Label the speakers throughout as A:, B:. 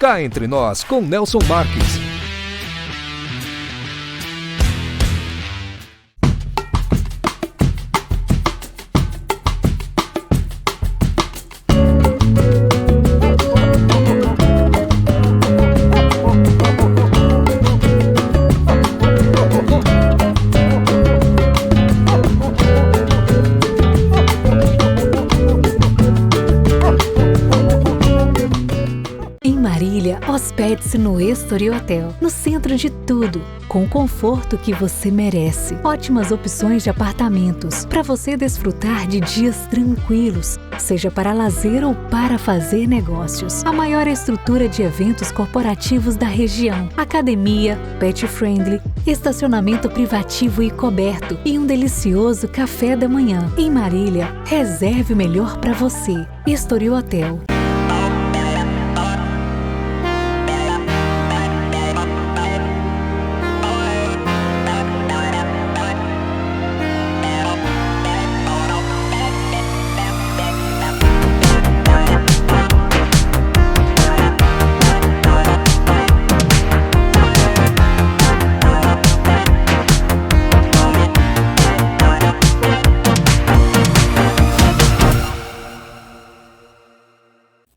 A: Cá Entre Nós, com Nelson Marques.
B: Hospede-se no Estoril Hotel, no centro de tudo, com o conforto que você merece. Ótimas opções de apartamentos, para você desfrutar de dias tranquilos, seja para lazer ou para fazer negócios. A maior estrutura de eventos corporativos da região, academia, pet friendly, estacionamento privativo e coberto e um delicioso café da manhã. Em Marília, reserve o melhor para você. Estoril Hotel.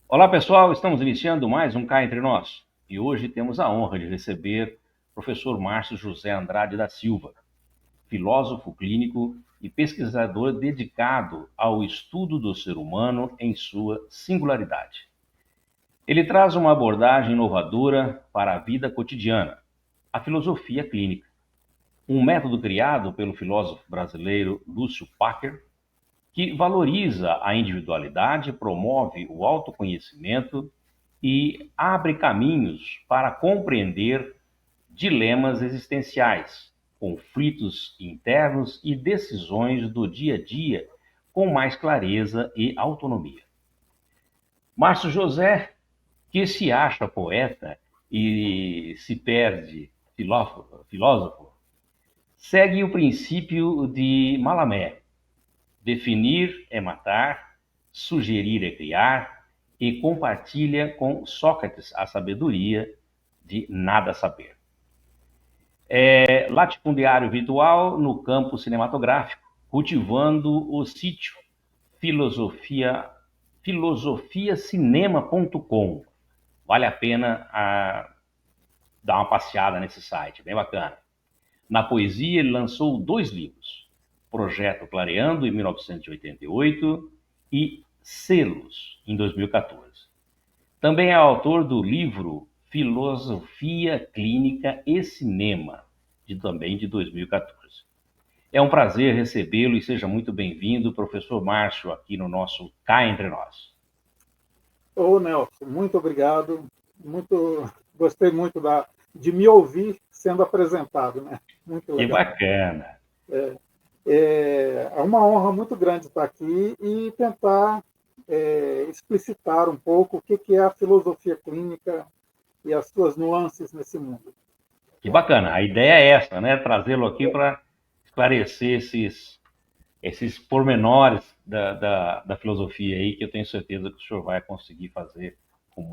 C: Olá pessoal, estamos iniciando mais um Cá Entre Nós e hoje temos a honra de receber o professor Márcio José Andrade da Silva, filósofo clínico e pesquisador dedicado ao estudo do ser humano em sua singularidade. Ele traz uma abordagem inovadora para a vida cotidiana, a filosofia clínica, um método criado pelo filósofo brasileiro Lúcio Packer, que valoriza a individualidade, promove o autoconhecimento e abre caminhos para compreender dilemas existenciais, conflitos internos e decisões do dia a dia com mais clareza e autonomia. Márcio José, que se acha poeta e se perde filósofo, segue o princípio de Malamé: definir é matar, sugerir é criar, e compartilha com Sócrates a sabedoria de nada saber. É latifundiário virtual no campo cinematográfico, cultivando o sítio filosofiacinema.com. Vale a pena dar uma passeada nesse site, bem bacana. Na poesia, ele lançou 2 livros: Projeto Clareando, em 1988, e Selos, em 2014. Também é autor do livro Filosofia Clínica e Cinema, também de 2014. É um prazer recebê-lo e seja muito bem-vindo, professor Márcio, aqui no nosso Cá Entre Nós.
D: Ô, Nelson, muito obrigado. Gostei muito de me ouvir sendo apresentado, né? Muito legal.
C: Que bacana.
D: É uma honra muito grande estar aqui e tentar explicitar um pouco o que é a filosofia clínica e as suas nuances nesse mundo.
C: Que bacana. A ideia é essa, né? Trazê-lo aqui para esclarecer esses pormenores da filosofia aí, que eu tenho certeza que o senhor vai conseguir fazer com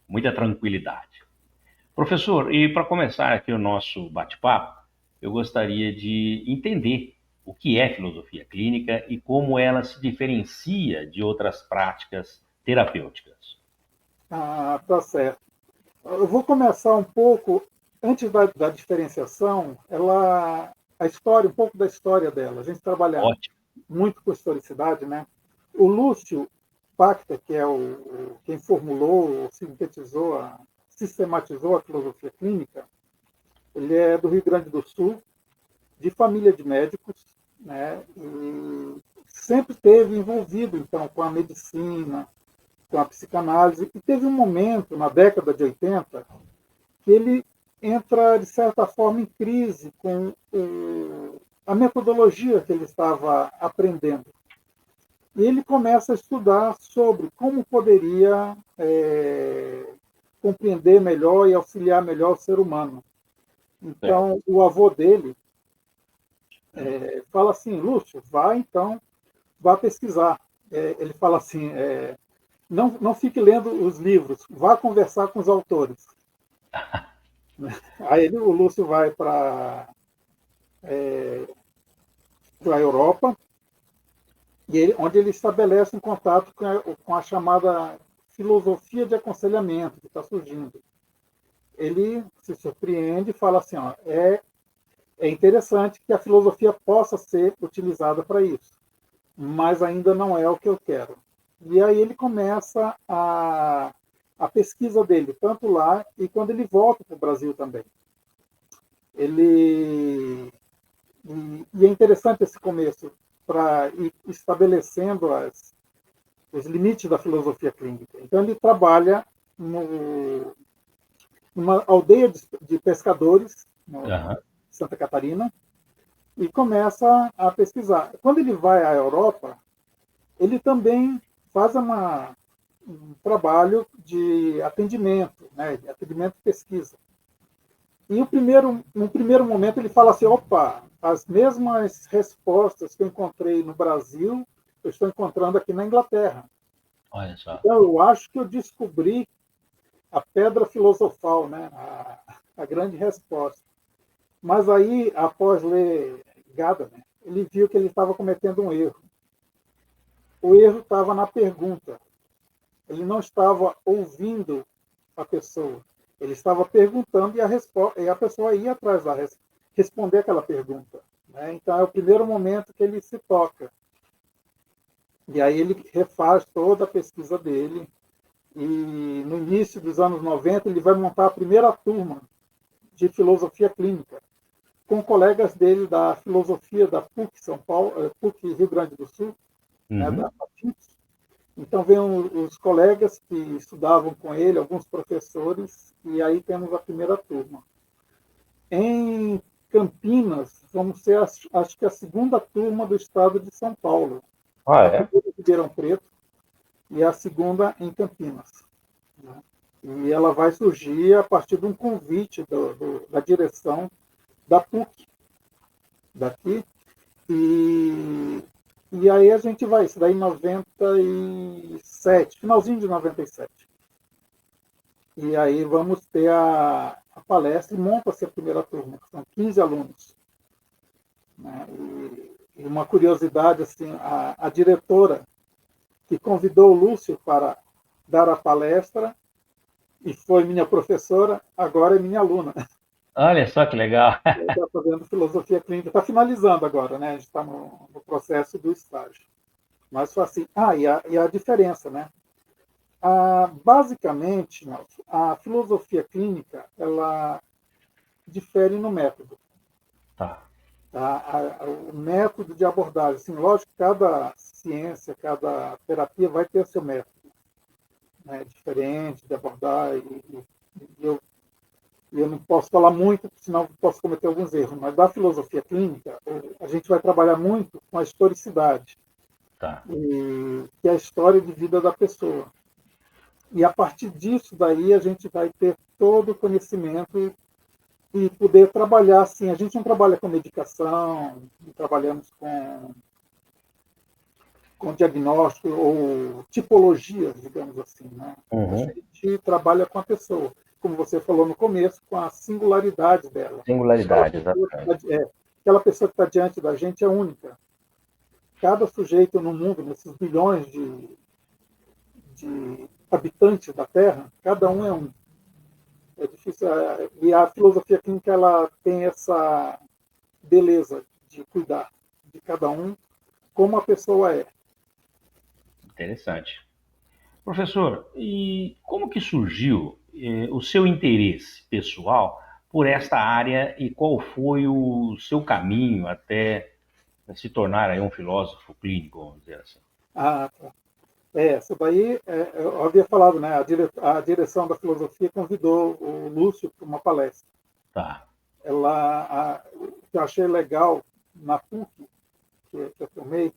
C: muita tranquilidade. Professor, e para começar aqui o nosso bate-papo, eu gostaria de entender o que é filosofia clínica e como ela se diferencia de outras práticas terapêuticas.
D: Tá certo. Eu vou começar um pouco, antes da diferenciação, um pouco da história dela. A gente trabalha muito com historicidade, né? O Lúcio Pachter, que é quem formulou, sistematizou a filosofia clínica, ele é do Rio Grande do Sul, de família de médicos, né? E sempre esteve envolvido, então, com a medicina, com a psicanálise, e teve um momento, na década de 80, que ele entra, de certa forma, em crise com a metodologia que ele estava aprendendo. E ele começa a estudar sobre como poderia compreender melhor e auxiliar melhor o ser humano. Então, o avô dele fala assim: Lúcio, vá pesquisar. Ele fala assim, não fique lendo os livros, vá conversar com os autores. Aí o Lúcio vai para a Europa, onde ele estabelece um contato com a chamada filosofia de aconselhamento que está surgindo. Ele se surpreende e fala assim, ó, é interessante que a filosofia possa ser utilizada para isso, mas ainda não é o que eu quero. E aí ele começa a pesquisa dele, tanto lá e quando ele volta para o Brasil também. E é interessante esse começo, para ir estabelecendo os limites da filosofia clínica. Então ele trabalha numa aldeia de pescadores, Santa Catarina, e começa a pesquisar. Quando ele vai à Europa, ele também faz um trabalho de atendimento, né, de atendimento e pesquisa. E no primeiro momento ele fala assim, opa, as mesmas respostas que eu encontrei no Brasil, eu estou encontrando aqui na Inglaterra.
C: Olha só.
D: Então eu acho que eu descobri a pedra filosofal, né, a grande resposta. Mas aí, após ler Gadamer, ele viu que ele estava cometendo um erro. O erro estava na pergunta. Ele não estava ouvindo a pessoa. Ele estava perguntando e a pessoa ia atrás da responder aquela pergunta. Né? Então, é o primeiro momento que ele se toca. E aí ele refaz toda a pesquisa dele. E no início dos anos 90, ele vai montar a primeira turma de filosofia clínica, com colegas dele da filosofia da PUC São Paulo, PUC Rio Grande do Sul, né, da FAPIPS. Então, vem os colegas que estudavam com ele, alguns professores, e aí temos a primeira turma. Em Campinas, vamos ser, acho que a segunda turma do estado de São Paulo.
C: Ah,
D: a primeira em Ribeirão Preto e a segunda em Campinas. Né? E ela vai surgir a partir de um convite da direção da PUC, daqui. E aí a gente vai, isso daí em 97, finalzinho de 97. E aí vamos ter a palestra e monta-se a primeira turma, que são 15 alunos. Né? E uma curiosidade, assim, a diretora que convidou o Lúcio para dar a palestra e foi minha professora, agora é minha aluna.
C: olha só que legal.
D: Está fazendo filosofia clínica, está finalizando agora, né? A gente está no processo do estágio. Mas foi assim. E a diferença, né? Basicamente, a filosofia clínica, ela difere no método.
C: Tá.
D: O método de abordagem, assim, lógico que cada ciência, cada terapia vai ter seu método, né? Diferente de abordar, eu não posso falar muito, senão posso cometer alguns erros, mas da filosofia clínica, a gente vai trabalhar muito com a historicidade,
C: Tá.
D: Que é a história de vida da pessoa. E a partir disso daí a gente vai ter todo o conhecimento e poder trabalhar assim. A gente não trabalha com medicação, não trabalhamos com diagnóstico ou tipologias, digamos assim. Né? A gente trabalha com a pessoa, como você falou no começo, com a singularidade dela.
C: Singularidade, exatamente.
D: Aquela pessoa que está diante da gente é única. Cada sujeito no mundo, nesses bilhões de habitantes da Terra, cada um é um. É difícil. E a filosofia clínica ela tem essa beleza de cuidar de cada um como a pessoa é.
C: Interessante. Professor, e como que surgiu o seu interesse pessoal por esta área e qual foi o seu caminho até se tornar aí um filósofo clínico, vamos dizer assim?
D: Tá. Essa daí, eu havia falado, né? A direção da filosofia convidou o Lúcio para uma palestra.
C: Tá.
D: O que eu achei legal na PUC, que eu formei,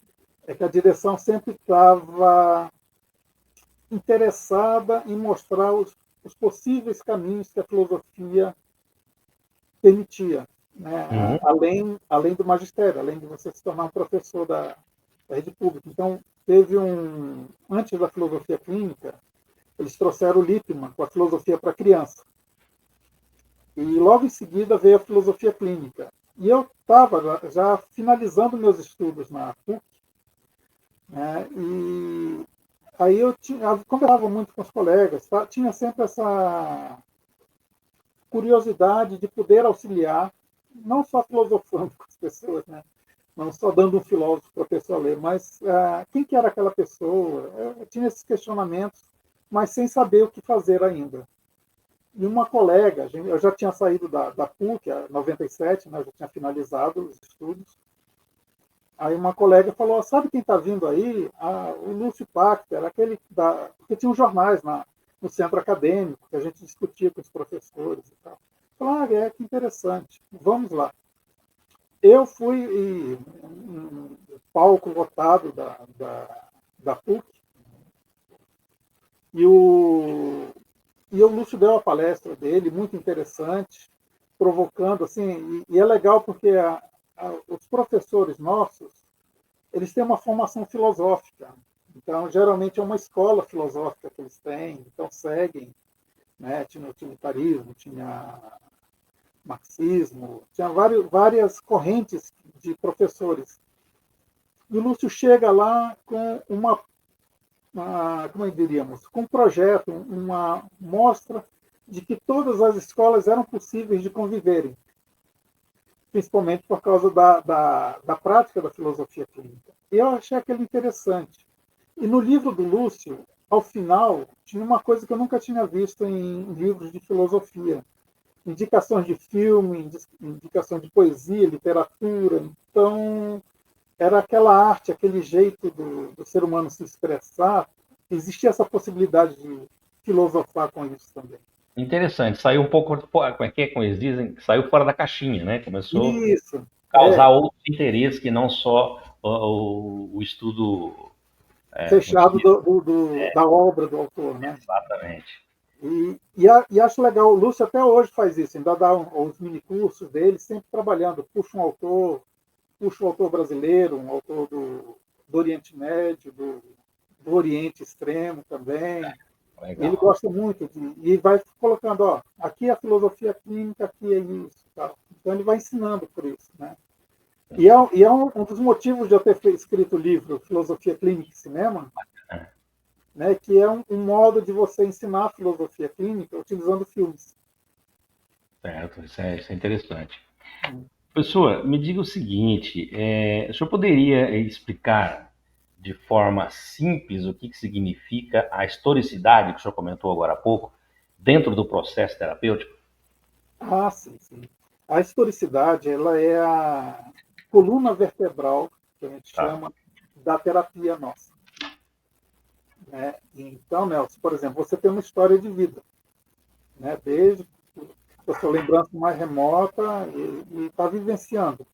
D: é que a direção sempre estava interessada em mostrar os possíveis caminhos que a filosofia permitia, né? Além do magistério, além de você se tornar um professor da rede pública. Então, antes da filosofia clínica, eles trouxeram o Lippmann com a filosofia para criança. E logo em seguida veio a filosofia clínica. E eu estava já finalizando meus estudos na PUC, né? E aí eu conversava muito com os colegas, tá? Tinha sempre essa curiosidade de poder auxiliar, não só filosofando com as pessoas, né? Não só dando um filósofo para a pessoa ler, mas quem que era aquela pessoa? Eu tinha esses questionamentos, mas sem saber o que fazer ainda. E uma colega, eu já tinha saído da PUC, em 97, né, eu já tinha finalizado os estudos. Aí uma colega falou, sabe quem está vindo aí? O Lúcio Pachter, aquele porque tinha uns jornais no centro acadêmico, que a gente discutia com os professores e tal. Falei, que interessante, vamos lá. Eu fui em palco lotado da PUC, e o Lúcio deu a palestra dele, muito interessante, provocando, assim, e é legal porque os professores nossos, eles têm uma formação filosófica, então, geralmente é uma escola filosófica que eles têm, então seguem, né? Tinha utilitarismo, tinha marxismo, tinha várias correntes de professores. E o Lúcio chega lá com como diríamos, com um projeto, uma mostra de que todas as escolas eram possíveis de conviverem, principalmente por causa da prática da filosofia clínica. E eu achei aquilo interessante. E no livro do Lúcio, ao final, tinha uma coisa que eu nunca tinha visto em livros de filosofia. Indicações de filme, indicações de poesia, literatura. Então, era aquela arte, aquele jeito do ser humano se expressar. Existia essa possibilidade de filosofar com isso também.
C: Interessante, saiu um pouco, como eles dizem, saiu fora da caixinha, né? Começou
D: Isso,
C: a causar outros interesses que não só o estudo
D: fechado da obra do autor, né?
C: Exatamente.
D: E acho legal, o Lúcio até hoje faz isso, ainda dá os minicursos dele, sempre trabalhando, puxa um autor brasileiro, um autor do Oriente Médio, do Oriente Extremo também.
C: Legal.
D: Ele gosta muito e vai colocando, aqui é a filosofia clínica, aqui é isso. Tal. Então ele vai ensinando por isso, né? E é um dos motivos de eu ter escrito o livro Filosofia Clínica e Cinema, né, que é um modo de você ensinar a filosofia clínica utilizando filmes.
C: Certo, isso é interessante. Professor, me diga o seguinte, o senhor poderia explicar de forma simples o que significa a historicidade, que o senhor comentou agora há pouco, dentro do processo terapêutico?
D: Sim, sim. A historicidade, ela é a coluna vertebral, que a gente chama, da terapia nossa. Né? Então, Nelson, por exemplo, você tem uma história de vida, né? Desde a sua lembrança mais remota e está vivenciando.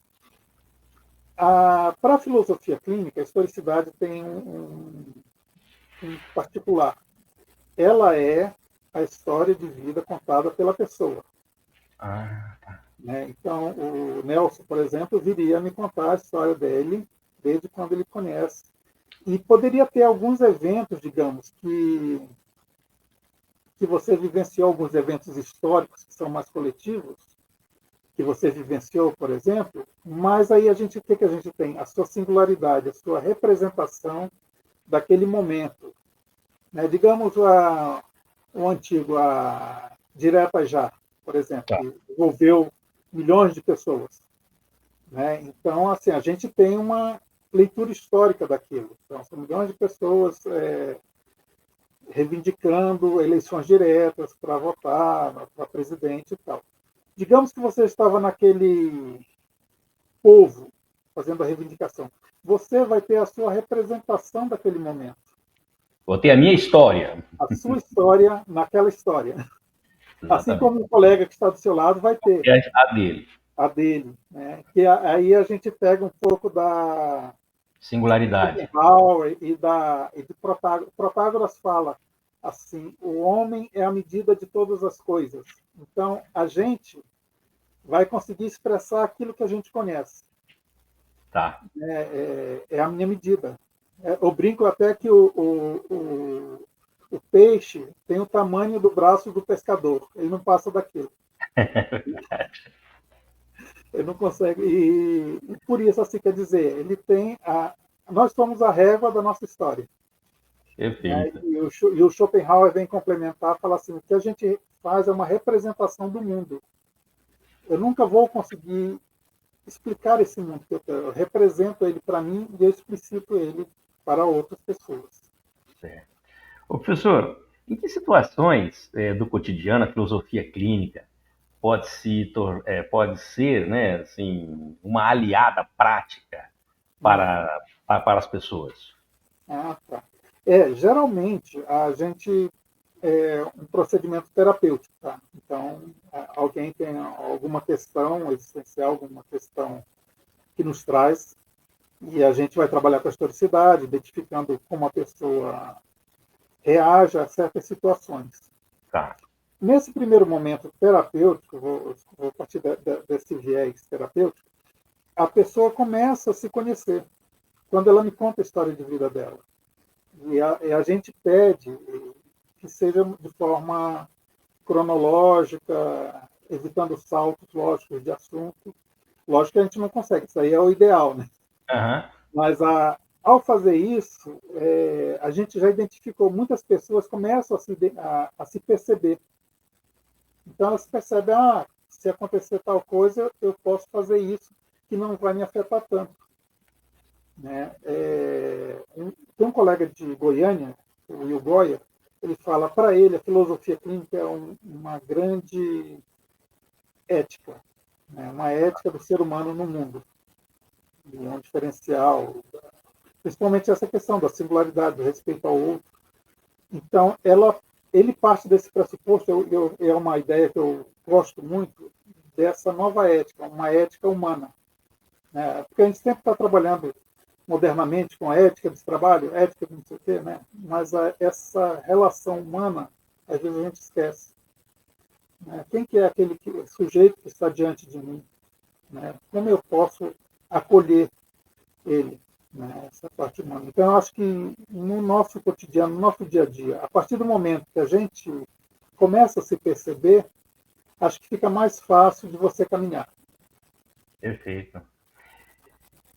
D: Para a filosofia clínica, a historicidade tem um particular. Ela é a história de vida contada pela pessoa. Né? Então, o Nelson, por exemplo, viria me contar a história dele desde quando ele conhece. E poderia ter alguns eventos, digamos, que você vivenciou, alguns eventos históricos que são mais coletivos, que você vivenciou, por exemplo, mas aí o que a gente tem? A sua singularidade, a sua representação daquele momento. Né? Digamos o antigo, a Direta Já, por exemplo, que envolveu milhões de pessoas. Né? Então, assim, a gente tem uma leitura histórica daquilo. Então, são milhões de pessoas reivindicando eleições diretas para votar, para presidente e tal. Digamos que você estava naquele povo fazendo a reivindicação. Você vai ter a sua representação daquele momento.
C: Vou ter a minha história.
D: A sua história naquela história. Exatamente. Assim como o colega que está do seu lado vai ter.
C: A dele.
D: A dele. Né? Que aí a gente pega um pouco da
C: singularidade.
D: E de Protágoras fala assim, o homem é a medida de todas as coisas. Então, a gente vai conseguir expressar aquilo que a gente conhece.
C: Tá.
D: É a minha medida. Eu brinco até que o peixe tem o tamanho do braço do pescador, ele não passa daquilo. Ele não consegue. E por isso, assim, quer dizer, ele tem nós somos a régua da nossa história. Né?
C: Perfeito.
D: E o Schopenhauer vem complementar, fala assim, o que a gente faz é uma representação do mundo. Eu nunca vou conseguir explicar esse mundo que eu tenho. Eu represento ele para mim e eu explicito ele para outras pessoas.
C: Certo. Ô, professor, em que situações do cotidiano a filosofia clínica pode ser, né, assim, uma aliada prática para as pessoas?
D: Ah, tá. Geralmente, a gente um procedimento terapêutico, tá? Então, alguém tem alguma questão existencial, alguma questão que nos traz, e a gente vai trabalhar com a historicidade, identificando como a pessoa reage a certas situações.
C: Tá.
D: Nesse primeiro momento terapêutico, vou partir desse viés terapêutico, a pessoa começa a se conhecer quando ela me conta a história de vida dela. E a gente pede que seja de forma cronológica, evitando saltos lógicos de assunto. Lógico que a gente não consegue, isso aí é o ideal, né?
C: Aham.
D: Mas ao fazer isso, a gente já identificou, muitas pessoas começam a se perceber. Então elas percebem, se acontecer tal coisa, eu posso fazer isso, que não vai me afetar tanto. Né? Tem um colega de Goiânia, o Will Goya, ele fala, para ele, a filosofia clínica é uma grande ética, né? Uma ética do ser humano no mundo. E é um diferencial, principalmente essa questão da singularidade, do respeito ao outro. Então, ele parte desse pressuposto, é uma ideia que eu gosto muito, dessa nova ética, uma ética humana. Né? Porque a gente sempre está trabalhando modernamente com a ética desse trabalho, ética de não sei o quê, né? Mas essa relação humana, às vezes a gente esquece. Né? Quem que é aquele sujeito que está diante de mim? Né? Como eu posso acolher ele? Né? Essa parte humana. Então, eu acho que no nosso cotidiano, no nosso dia a dia, a partir do momento que a gente começa a se perceber, acho que fica mais fácil de você caminhar.
C: Perfeito.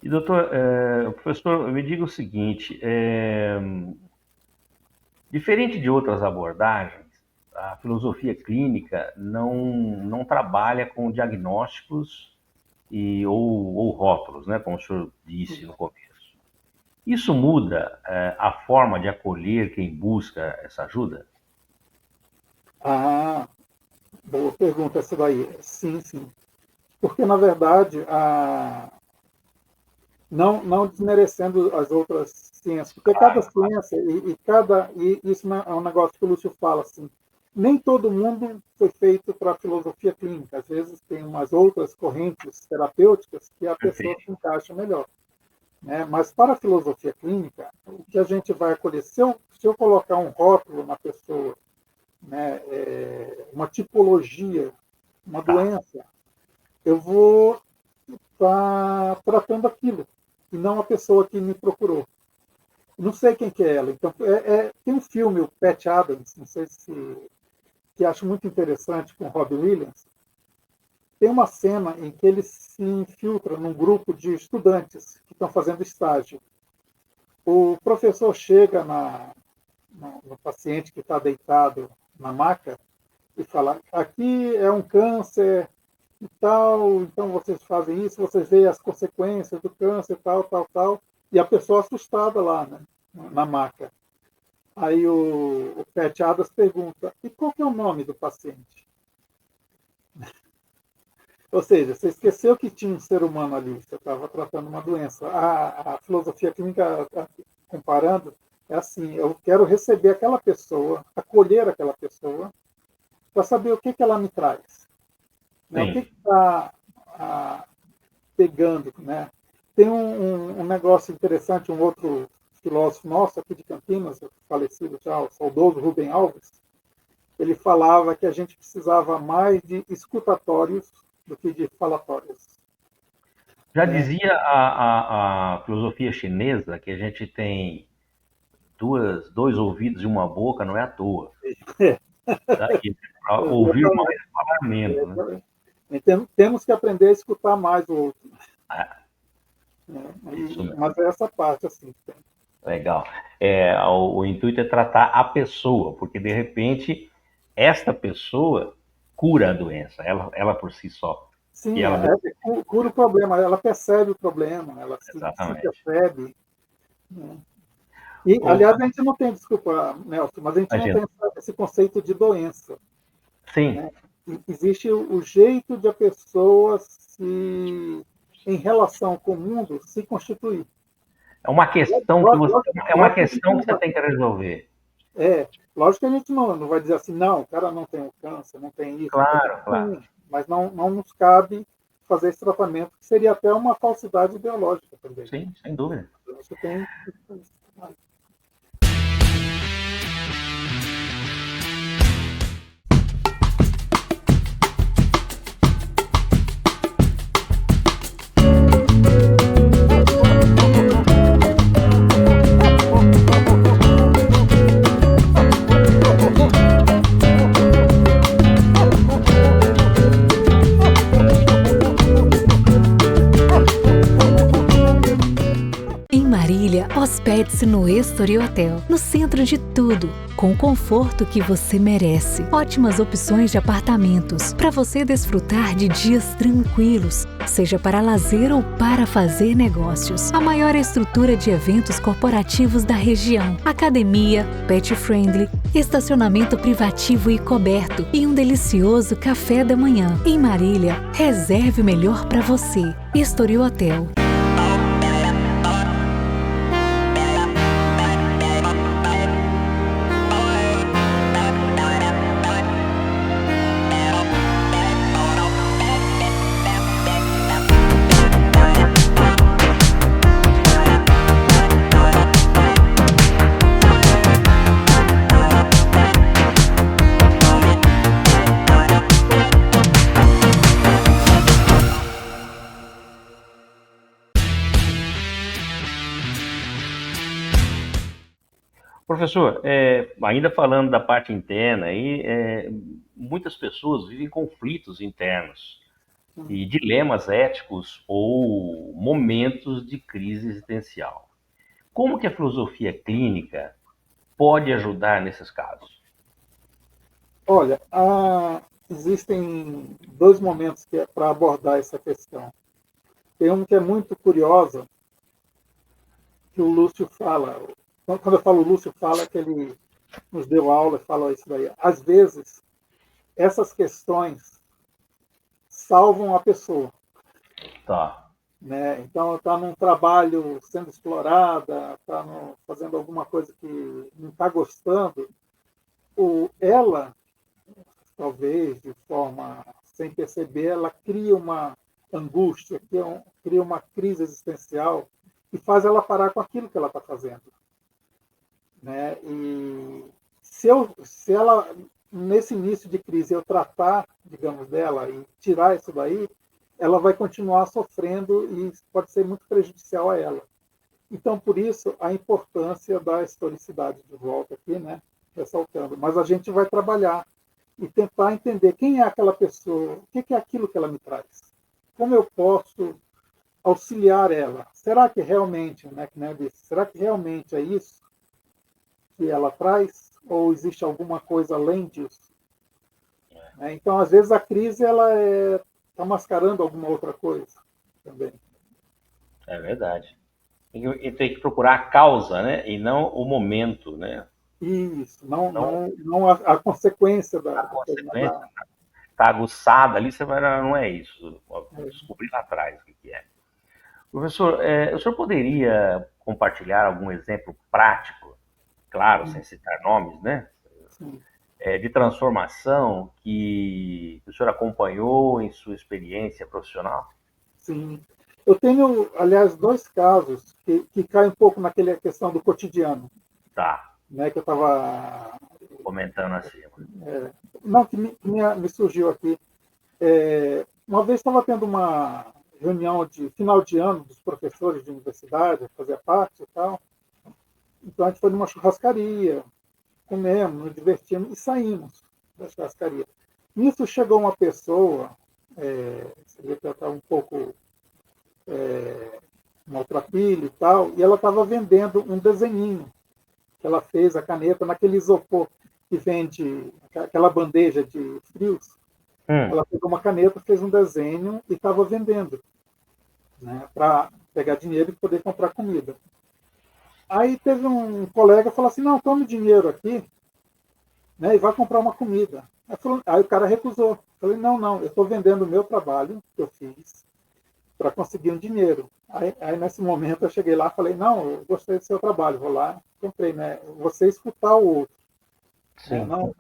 C: E, doutor, professor, me diga o seguinte, diferente de outras abordagens, a filosofia clínica não trabalha com diagnósticos ou rótulos, né, como o senhor disse no começo. Isso muda a forma de acolher quem busca essa ajuda?
D: Boa pergunta essa daí. Sim, sim. Porque, na verdade, não desmerecendo as outras ciências, porque cada ciência e isso é um negócio que o Lúcio fala assim, nem todo mundo foi feito para a filosofia clínica. Às vezes tem umas outras correntes terapêuticas que a pessoa se encaixa melhor. Né? Mas para a filosofia clínica, o que a gente vai acolher, se eu colocar um rótulo na pessoa, né, uma tipologia, uma doença, eu vou estar tratando aquilo, e não a pessoa que me procurou. Não sei quem que é ela. Então, tem um filme, o Pat Adams, não sei se que acho muito interessante, com o Robbie Williams. Tem uma cena em que ele se infiltra num grupo de estudantes que estão fazendo estágio. O professor chega no paciente que está deitado na maca e fala, aqui é um câncer e tal, então vocês fazem isso, vocês veem as consequências do câncer, tal, tal, tal, e a pessoa assustada lá, né, na maca. Aí o Pat Adams pergunta, e qual que é o nome do paciente? Ou seja, você esqueceu que tinha um ser humano ali, você estava tratando uma doença. A filosofia clínica, comparando, é assim, eu quero receber aquela pessoa, acolher aquela pessoa, para saber o que ela me traz. Né? O que está pegando. Né? Tem um negócio interessante, um outro filósofo nosso aqui de Campinas, falecido já, o saudoso Rubem Alves, ele falava que a gente precisava mais de escutatórios do que de falatórios.
C: Já
D: né?
C: dizia a filosofia chinesa que a gente tem dois ouvidos e uma boca, não é à toa. Daí, para ouvir
D: Exatamente.
C: mais, falar menos, né?
D: Exatamente. E temos que aprender a escutar mais o outro,
C: Ah,
D: né?
C: isso mesmo.
D: Mas é essa parte, assim.
C: Legal. O intuito é tratar a pessoa, porque de repente esta pessoa cura a doença, ela por si só. E
D: Sim,
C: ela
D: cura o problema, ela percebe o problema, ela se
C: exatamente.
D: percebe, né? E,
C: O,
D: aliás, a gente não tem, desculpa, Nelson, mas a gente não
C: imagina.
D: tem esse conceito de doença,
C: Sim,
D: né? Existe o jeito de a pessoa se, em relação com o mundo, se constituir.
C: é uma questão que você, é uma
D: Lógico que a gente
C: questão
D: não
C: que você
D: vai,
C: tem que resolver.
D: lógico que a gente não vai dizer assim, não, o cara não tem o câncer, não tem isso, não tem aquilo.
C: Claro, claro.
D: Sim, mas não nos cabe fazer esse tratamento, que seria até uma falsidade ideológica também.
C: Sim, sem dúvida.
D: Você tem.
B: Em Marília, hospede-se no Estori Hotel, no centro de tudo, com o conforto que você merece. Ótimas opções de apartamentos para você desfrutar de dias tranquilos, seja para lazer ou para fazer negócios. A maior estrutura de eventos corporativos da região, academia, pet friendly, estacionamento privativo e coberto e um delicioso café da manhã. Em Marília, reserve o melhor para você. Estori Hotel.
C: Professor, ainda falando da parte interna, aí, muitas pessoas vivem conflitos internos e dilemas éticos ou momentos de crise existencial. Como que a filosofia clínica pode ajudar nesses casos?
D: Olha, existem dois momentos que é para abordar essa questão. Tem um que é muito curiosa, que o Lúcio fala. Quando eu falo Lúcio fala, é que ele nos deu aula e fala isso daí. Às vezes, essas questões salvam a pessoa.
C: Tá,
D: Né? Então, está num trabalho sendo explorada, está fazendo alguma coisa que não está gostando, ela, talvez de forma sem perceber, ela cria uma angústia, cria uma crise existencial e faz ela parar com aquilo que ela está fazendo. Né? E se ela, nesse início de crise, eu tratar, digamos, dela e tirar isso daí, ela vai continuar sofrendo e isso pode ser muito prejudicial a ela. Então, por isso, a importância da historicidade de volta aqui, né? Ressaltando. Mas a gente vai trabalhar e tentar entender quem é aquela pessoa, o que é aquilo que ela me traz. Como eu posso auxiliar ela? Será que realmente, né, será que realmente é isso que ela traz? Ou existe alguma coisa além disso? Então, às vezes, a crise ela está mascarando alguma outra coisa também.
C: é verdade. Tem que procurar a causa, né? E não o momento, né?
D: Isso,
C: Não
D: não a consequência
C: a
D: da coisa, mas
C: consequência. Está aguçada ali, você vai, não é isso. Vou
D: é,
C: descobrir lá atrás o que é. Professor, o senhor poderia compartilhar algum exemplo prático, claro, sem citar nomes, né?
D: sim,
C: De transformação que o senhor acompanhou em sua experiência profissional?
D: sim. Eu tenho, aliás, dois casos que caem um pouco naquela questão do cotidiano,
C: Tá,
D: né, que eu estava.
C: comentando acima.
D: Não, que me surgiu aqui. Uma vez estava tendo reunião de final de ano dos professores de universidade, fazia parte e tal. Então a gente foi numa churrascaria, comemos, nos divertimos e saímos da churrascaria. Nisso chegou uma pessoa, você vê que ela estava um pouco maltrapilha e tal, e ela estava vendendo um desenhinho que ela fez, a caneta, naquele isopor que vende, aquela bandeja de frios. Ela pegou uma caneta, fez um desenho e estava vendendo, né, para pegar dinheiro e poder comprar comida. Aí teve um colega que falou assim, não, tome dinheiro aqui, né, e vai comprar uma comida. Aí o cara recusou. Eu falei, não, eu estou vendendo o meu trabalho que eu fiz para conseguir um dinheiro. Aí nesse momento eu cheguei lá e falei, não, eu gostei do seu trabalho, vou lá, comprei, né? Você escutar o outro. Né? Não.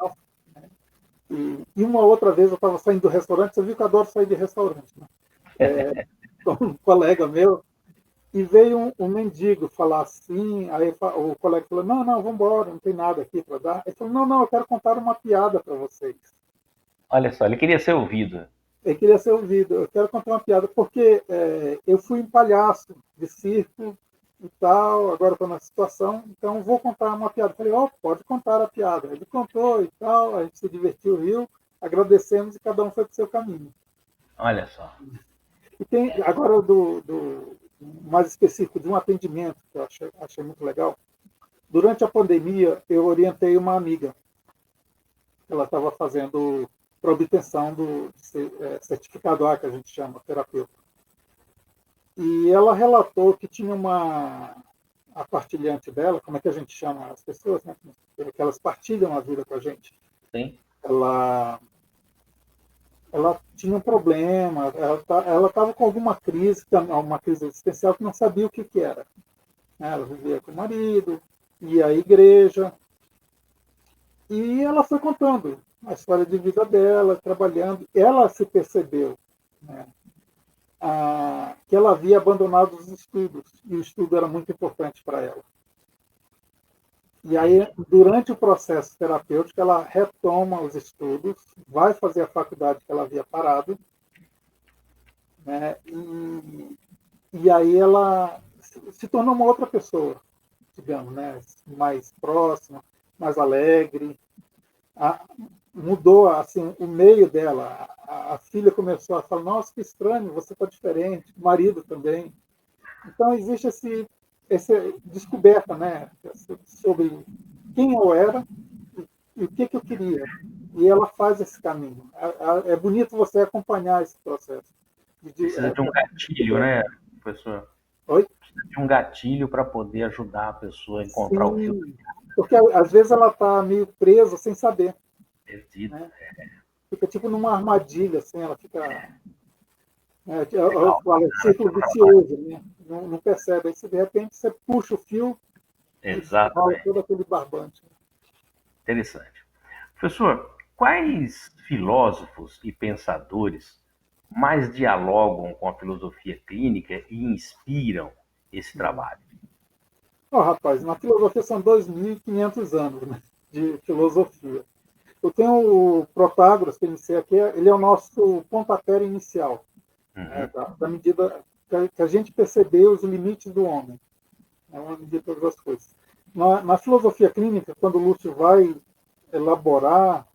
D: E uma outra vez eu estava saindo do restaurante, você viu que eu adoro sair de restaurante, né? Com um colega meu, e veio um mendigo falar assim, aí o colega falou, não, vamos embora, não tem nada aqui para dar. Ele falou, não, eu quero contar uma piada para vocês.
C: Olha só, ele queria ser ouvido.
D: Ele queria ser ouvido. Eu quero contar uma piada, porque eu fui um palhaço de circo e tal, agora estou na situação, então vou contar uma piada. Eu falei, pode contar a piada. Ele contou e tal, a gente se divertiu, riu, agradecemos e cada um foi para o seu caminho.
C: Olha só.
D: E tem agora do mais específico de um atendimento que eu achei muito legal. Durante a pandemia, eu orientei uma amiga. Ela estava fazendo para obtenção do certificado A, que a gente chama, terapeuta. E ela relatou que tinha a partilhante dela, como é que a gente chama as pessoas, né? Que elas partilham a vida com a gente.
C: Sim.
D: Ela tinha um problema, ela estava com alguma crise, uma crise existencial que não sabia o que era. Ela vivia com o marido, ia à igreja, e ela foi contando a história de vida dela, trabalhando. Ela se percebeu, né, que ela havia abandonado os estudos, e o estudo era muito importante para ela. E aí, durante o processo terapêutico, ela retoma os estudos, vai fazer a faculdade que ela havia parado, né, e aí ela se tornou uma outra pessoa, digamos, né, mais próxima, mais alegre. Mudou assim, o meio dela. A filha começou a falar, nossa, que estranho, você está diferente. O marido também. Então, existe essa descoberta, né, sobre quem eu era e o que eu queria. E ela faz esse caminho. É bonito você acompanhar esse processo.
C: Precisa de um gatilho, né, professor?
D: Oi?
C: Precisa de um gatilho para poder ajudar a pessoa a encontrar o fio.
D: Porque às vezes ela está meio presa sem saber.
C: Perdido.
D: Né? Fica tipo numa armadilha, assim, ela fica. Eu falo, círculo vicioso, né? Não percebe. Aí, de repente, você puxa o fio e rola todo aquele barbante.
C: Interessante. Professor, quais filósofos e pensadores mais dialogam com a filosofia clínica e inspiram esse trabalho?
D: Rapaz, na filosofia são 2.500 anos, né, de filosofia. Eu tenho o Protágoras, que eu iniciei aqui, ele é o nosso pontapé inicial, né, da medida que a gente percebeu os limites do homem. É uma medida de todas as coisas. Na filosofia clínica, quando o Lúcio vai elaborar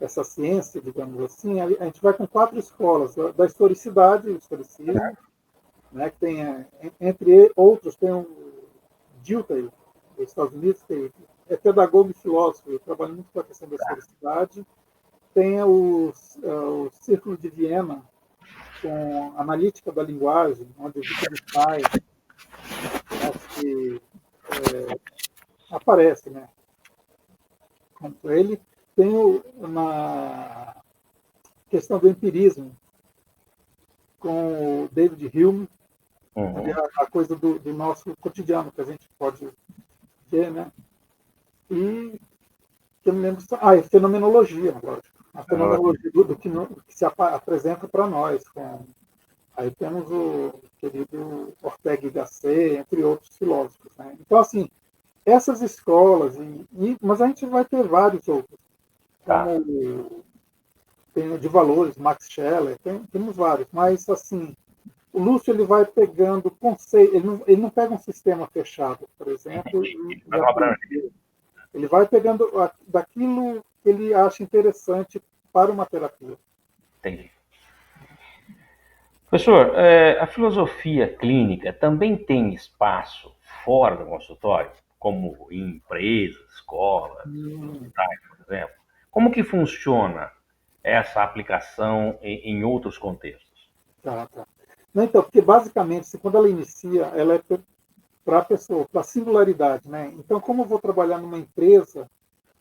D: essa ciência, digamos assim, a gente vai com 4 escolas, da historicidade, o historicismo, né, que tem, entre outros, tem o Dilthey, dos Estados Unidos, que é pedagogo e filósofo, ele trabalha muito com a questão da historicidade. Tem o Círculo de Viena, com analítica da linguagem, onde o Wittgenstein aparece, né? Ele tem na questão do empirismo, com o David Hume, a coisa do nosso cotidiano, que a gente pode ver, né? E que eu me lembro. É fenomenologia, lógico. A fenomenologia do que se apresenta para nós. Aí temos o querido Ortega y Gasset, entre outros filósofos. Né? Então, assim, essas escolas, mas a gente vai ter vários outros. Como tem de valores, Max Scheler, temos vários, mas assim, o Lúcio ele vai pegando conceito, ele não pega um sistema fechado, por exemplo, e aplica. Ele vai pegando daquilo que ele acha interessante para uma terapia.
C: Entendi. Professor, a filosofia clínica também tem espaço fora do consultório, como em empresas, escolas, hospitais, por exemplo? Como que funciona essa aplicação em outros contextos?
D: Tá. Não, então, porque basicamente, quando ela inicia, ela é para a pessoa, para a singularidade, né? Então, como eu vou trabalhar numa empresa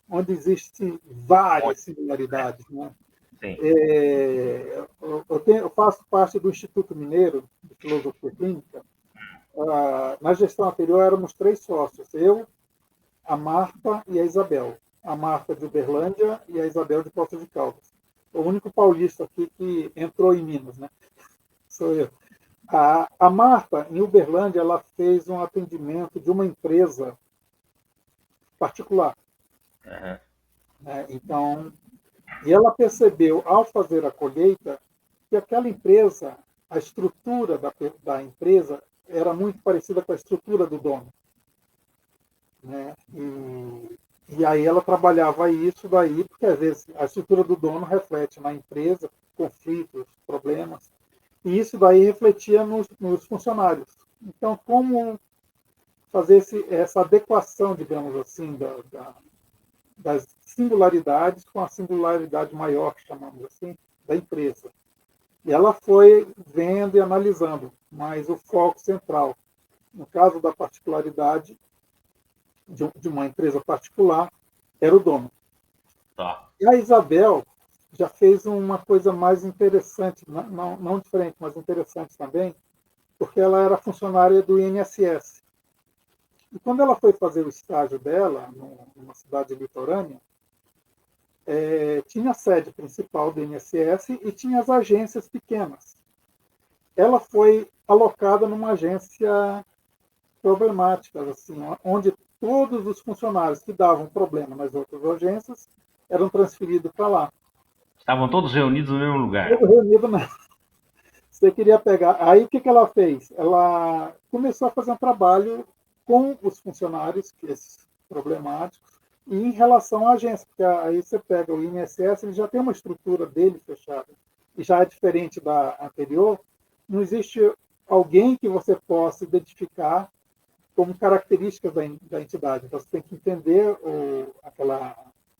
D: onde existem várias singularidades, né?
C: Sim.
D: Eu faço parte do Instituto Mineiro de Filosofia Clínica. Na gestão anterior éramos 3 sócios, eu, a Marta e a Isabel. A Marta de Uberlândia e a Isabel de Poços de Caldas. O único paulista aqui que entrou em Minas, né? Sou eu. A Marta, em Uberlândia, ela fez um atendimento de uma empresa particular.
C: Uhum.
D: Né? Então, e ela percebeu, ao fazer a colheita, que aquela empresa, a estrutura da empresa era muito parecida com a estrutura do dono. Né? E aí ela trabalhava isso daí, porque às vezes a estrutura do dono reflete na empresa, conflitos, problemas, e isso daí refletia nos funcionários. Então, como fazer essa adequação, digamos assim, das singularidades com a singularidade maior, chamamos assim, da empresa. E ela foi vendo e analisando, mas o foco central, no caso da particularidade de uma empresa particular, era o dono.
C: Tá.
D: E a Isabel já fez uma coisa mais interessante, não diferente, mas interessante também, porque ela era funcionária do INSS. E quando ela foi fazer o estágio dela, numa cidade litorânea, tinha a sede principal do INSS e tinha as agências pequenas. Ela foi alocada numa agência problemática, assim, onde todos os funcionários que davam problema nas outras agências eram transferidos para lá.
C: Estavam todos reunidos no mesmo lugar.
D: Todo reunido, não. Você queria pegar. Aí o que ela fez? Ela começou a fazer um trabalho com os funcionários, esses problemáticos, e em relação à agência, porque aí você pega o INSS, ele já tem uma estrutura dele fechada, e já é diferente da anterior. Não existe alguém que você possa identificar como características da entidade. Então, você tem que entender aquela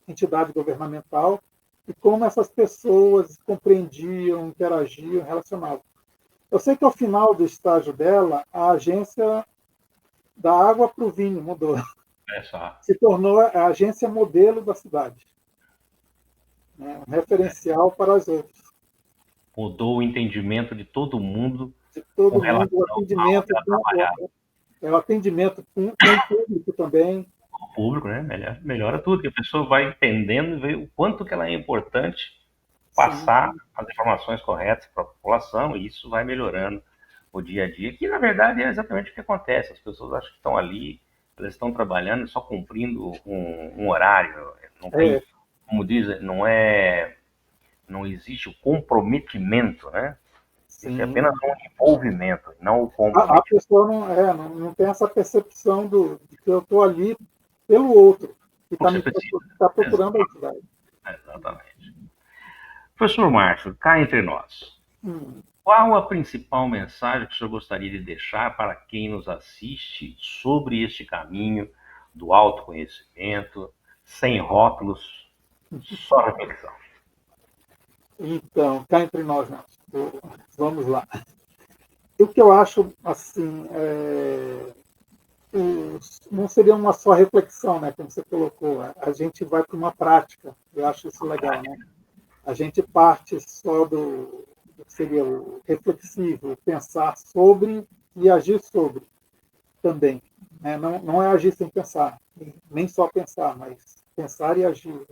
D: entidade governamental e como essas pessoas compreendiam, interagiam, relacionavam. Eu sei que ao final do estágio dela, a agência da água para o vinho mudou. Se tornou a agência modelo da cidade. Né? Um referencial para as outras.
C: Mudou o entendimento de todo mundo.
D: De todo mundo, o atendimento com o público também.
C: O público, né? Melhora tudo, que a pessoa vai entendendo e vê o quanto que ela é importante passar as informações corretas para a população, e isso vai melhorando o dia a dia, que na verdade é exatamente o que acontece. As pessoas acham que estão ali, elas estão trabalhando só cumprindo um horário, não tem, como dizem, não existe o comprometimento, né? Existe apenas um envolvimento, não o comprometimento.
D: A pessoa não tem essa percepção de que eu estou ali pelo outro, que está procurando a entidade.
C: Exatamente. Professor Márcio, cá entre nós, qual a principal mensagem que o senhor gostaria de deixar para quem nos assiste sobre este caminho do autoconhecimento, sem rótulos, só reflexão?
D: Então, cá entre nós, vamos lá. O que eu acho, assim, não seria uma só reflexão, né, como você colocou, a gente vai para uma prática, eu acho isso legal, né? A gente parte só do que seria o reflexivo, pensar sobre e agir sobre também. Né? Não é agir sem pensar, nem só pensar, mas pensar e agir.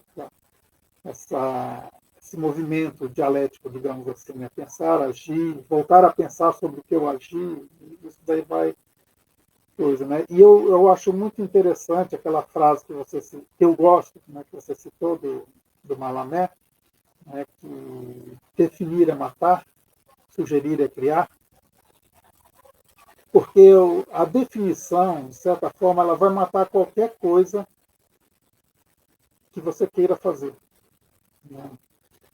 D: Esse movimento dialético, digamos assim, né? Pensar, agir, voltar a pensar sobre o que eu agi, isso daí vai coisa, né? E eu acho muito interessante aquela frase que eu gosto, né, que você citou do Malamé, né, que definir é matar, sugerir é criar, porque a definição, de certa forma, ela vai matar qualquer coisa que você queira fazer, né?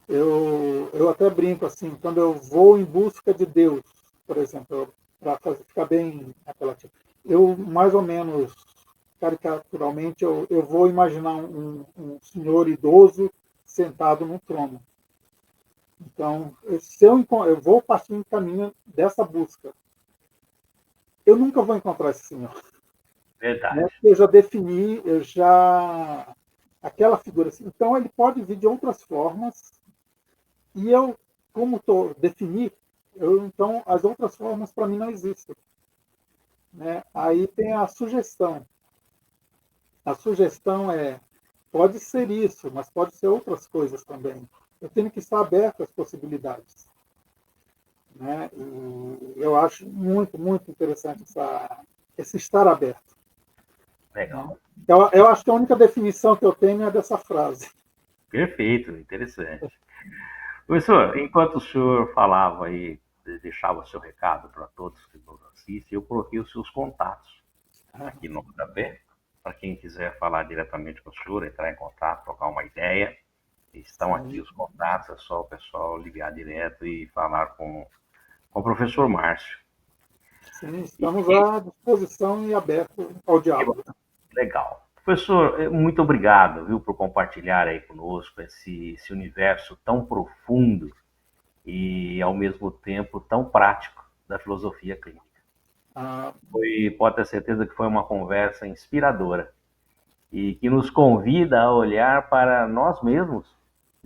D: Eu até brinco assim, quando eu vou em busca de Deus, por exemplo, para ficar bem apelativo, eu mais ou menos, caricaturalmente, eu vou imaginar um senhor idoso sentado no trono. Então, se eu vou partir em caminho dessa busca, eu nunca vou encontrar esse senhor.
C: Verdade.
D: Né? Eu já defini, aquela figura. Assim. Então, ele pode vir de outras formas, e eu, como estou definir, então as outras formas para mim não existem. Né? Aí tem a sugestão. A sugestão pode ser isso, mas pode ser outras coisas também. Eu tenho que estar aberto às possibilidades. Né? E eu acho muito, muito interessante esse estar aberto.
C: Legal.
D: Né? Eu acho que a única definição que eu tenho é dessa frase.
C: Perfeito, interessante. Professor, enquanto o senhor falava aí, deixava o seu recado para todos que nos assistem, eu coloquei os seus contatos aqui no rodapé, para quem quiser falar diretamente com o senhor, entrar em contato, trocar uma ideia. Estão aqui os contatos, é só o pessoal ligar direto e falar com o professor Márcio.
D: Sim, estamos à disposição e aberto ao diálogo.
C: Legal. Professor, muito obrigado, viu, por compartilhar aí conosco esse universo tão profundo e, ao mesmo tempo, tão prático da filosofia clínica. Pode ter certeza que foi uma conversa inspiradora e que nos convida a olhar para nós mesmos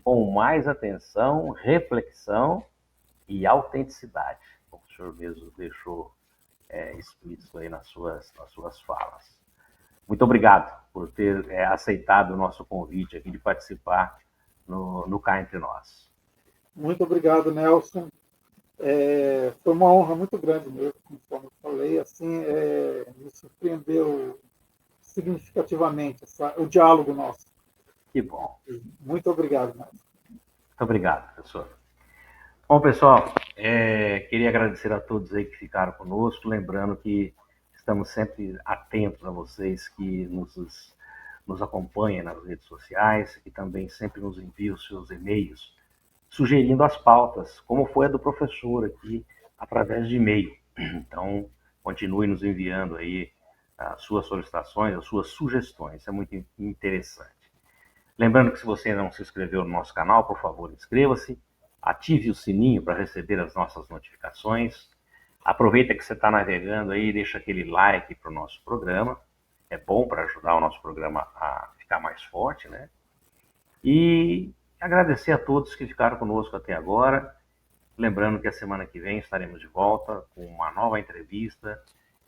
C: com mais atenção, reflexão e autenticidade, como o senhor mesmo deixou explícito aí nas suas falas. Muito obrigado por ter aceitado o nosso convite aqui de participar no Cá Entre Nós.
D: Muito obrigado, Nelson. Foi uma honra muito grande mesmo, como eu falei, assim, me surpreendeu significativamente o diálogo nosso.
C: Que bom.
D: Muito obrigado, Nelson.
C: Muito obrigado, professor. Bom, pessoal, queria agradecer a todos aí que ficaram conosco, lembrando que estamos sempre atentos a vocês que nos acompanham nas redes sociais e também sempre nos enviam os seus e-mails, sugerindo as pautas, como foi a do professor aqui, através de e-mail. Então, continue nos enviando aí as suas solicitações, as suas sugestões, isso é muito interessante. Lembrando que se você não se inscreveu no nosso canal, por favor, inscreva-se, ative o sininho para receber as nossas notificações. Aproveita que você está navegando aí e deixa aquele like para o nosso programa. É bom para ajudar o nosso programa a ficar mais forte, né? E agradecer a todos que ficaram conosco até agora. Lembrando que a semana que vem estaremos de volta com uma nova entrevista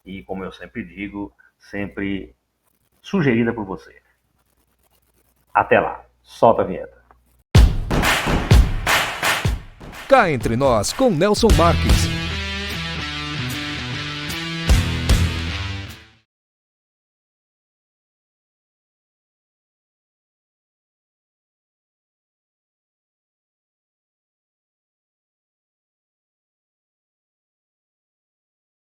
C: e, como eu sempre digo, sempre sugerida por você. Até lá. Solta a vinheta.
A: Cá Entre Nós com Nelson Marques.